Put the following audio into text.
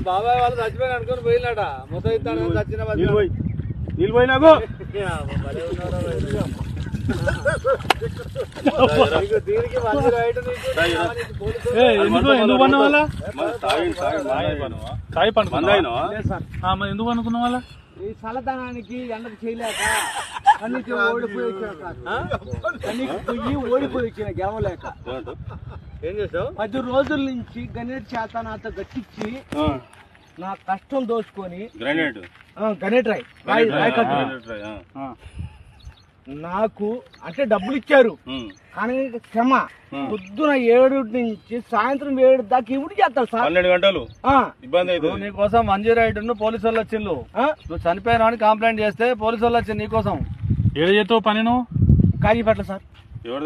బాబాయ్ వాళ్ళు చచ్చిపోయి అనుకుని పోయినాట మొత్తం ఇస్తాను చచ్చిన నీళ్ళు పోయినాకు దీనికి ఎందుకు పన్న వాళ్ళ ఎందుకు అనుకున్న వాళ్ళ ఈ చల్లదనానికి ఎండకు చేయలేక కన్నీకి ఓడిపోయి వచ్చిన గెలవలేక ఏం చేసావు 10 రోజుల నుంచి గణేట్ చేత నాతో గట్టించి నా కష్టం దోచుకొని గణేట్ రాయ్ నాకు అంటే డబ్బులు ఇచ్చారు కానీ క్షమ పొద్దున 7 నుంచి సాయంత్రం 7 దాకా ఇవి చేస్తారు సార్ 12 గంటలు ఇబ్బంది అయితే నీకోసం మంజీ రైడ్ పోలీసు వాళ్ళు వచ్చిండు నువ్వు చనిపోయినా అని కంప్లైంట్ చేస్తే పోలీసు వాళ్ళు వచ్చింది నీకోసం ఏడు చేస్తావు పని నువ్వు కాజీపేట సార్ ఎవరి